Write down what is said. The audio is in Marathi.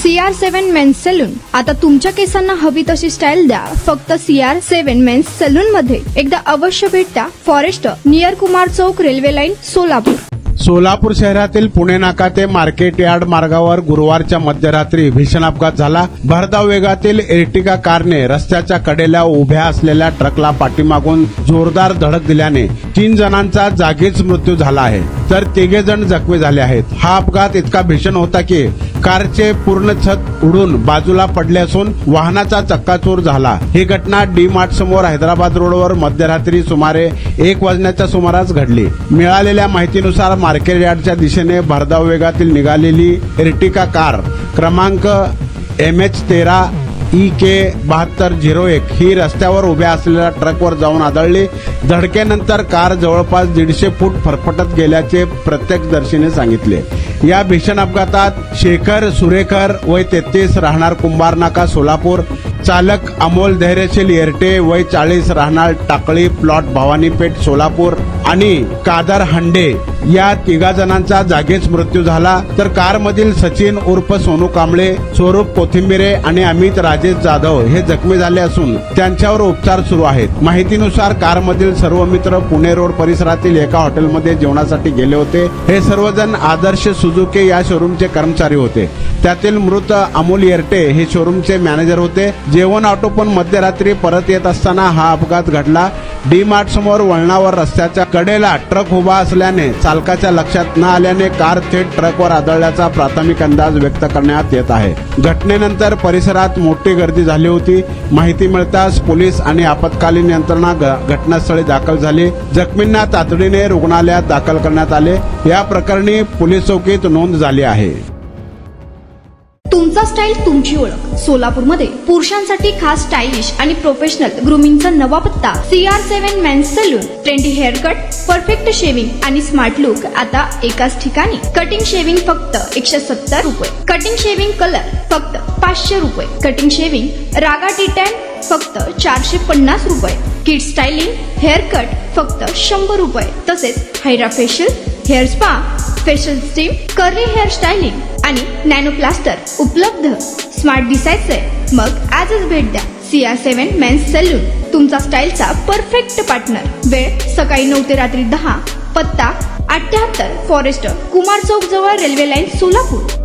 CR7 men's salon. आता तुमच्या केसांना हवी तशी स्टाईल द्या फक्त CR7 मेन्स सलून मध्ये. एकदा अवश्य भेट द्या. फॉरेस्ट नियर कुमार चौक, रेल्वे लाईन, सोलापूर. सोलापूर शहरातील पुणे नाका ते मार्केट यार्ड मार्गावर गुरुवारच्या मध्यरात्री भीषण अपघात झाला. भरधाव वेगातील एर्टिगा कारने रस्त्याच्या कडेला उभ्या असलेल्या ट्रकला पाठीमागून जोरदार धडक दिल्याने 3 जणांचा जागीच मृत्यू झाला आहे, तर 3 जण जखमी झाले आहेत. हा अपघात इतका भीषण होता की कारचे पूर्ण छत उडून बाजूला पडले असून वाहनाचा चक्काचूर झाला. ही घटना डी मार्ट समोर हैदराबाद रोडवर मध्यरात्री सुमारे 1 वाजण्याच्या सुमारास घडली. मिळालेल्या माहितीनुसार मार्केट यार्डच्या दिशेने भरधाव वेगातील निघालेली एर्टिगा कार क्रमांक MH13 EK 7201 ही रस्त्यावर उभ्या असलेल्या ट्रकवर जाऊन आदळली. धडकेनंतर कार जवळपास 150 फूट फरफटत गेल्याचे प्रत्यक्षदर्शीने सांगितले. या भीषण अपघातात शेखर सुरेकर वय 33 राहणार कुंभार नाका सोलापूर, चालक अमोल धैर्यशील येरटे वय 40 राहणार टाकळी प्लॉट भवानीपेठ सोलापूर आणि कादर हंडे या 3 जणांचा जागीच मृत्यू झाला. तर कारमधील सचिन उर्फ सोनू कांबळे, स्वरूप कोथिंबिरे आणि अमित राजेश जाधव हे जखमी झाले असून त्यांच्यावर उपचार सुरू आहेत. माहितीनुसार कारमधील सर्व मित्र पुणे रोड परिसरातील एका हॉटेलमध्ये जेवणासाठी गेले होते. हे सर्वजण आदर्श सुझुकी या शोरूमचे कर्मचारी होते. त्यातील मृत अमोल येरटे हे शोरूमचे मॅनेजर होते. जेवण आटोपून मध्यरात्री परत येत असताना हा अपघात घडला. डी मार्ट समोर वळणावर रस्त्याच्या कडेला ट्रक उभा असल्याने चालकाच्या लक्षात न आल्याने कार थेट ट्रकवर आदळल्याचा प्राथमिक अंदाज व्यक्त करण्यात येत आहे. घटनेनंतर परिसरात मोठी गर्दी झाली होती. माहिती मिळताच पोलीस आणि आपत्कालीन यंत्रणा घटनास्थळी दाखल झाली. जखमींना तातडीने रुग्णालयात दाखल करण्यात आले. या प्रकरणी पोलीस चौकीत नोंद झाली आहे. तुमचा स्टाईल तुमची ओळख. सोलापूरमध्ये पुरुषांसाठी खास स्टायलिश आणि प्रोफेशनल ग्रूमिंगचा नवा पत्ता CR7 men's salon. Trendy hair cut, perfect shaving आणि स्मार्ट लुक आता एकाच ठिकाणी. कटिंग शेविंग फक्त 170 रुपये. कटिंग शेविंग कलर फक्त 500 रुपये. कटिंग शेविंग रागा टी10 फक्त 450 रुपये. किड स्टायलिंग हेअर कट फक्त 100 रुपये. तसेच hydra facial, hair spa, facial steam, curly hair styling आणि नॅनो प्लास्टर उपलब्ध. स्मार्ट दिसायचंय मग आजच भेट द्या CR7 मेन्स सलून. तुमचा स्टाईलचा परफेक्ट पार्टनर. वेळ सकाळी 9 ते रात्री 10. पत्ता 78 फॉरेस्ट कुमार चौक जवळ, रेल्वे लाईन, सोलापूर.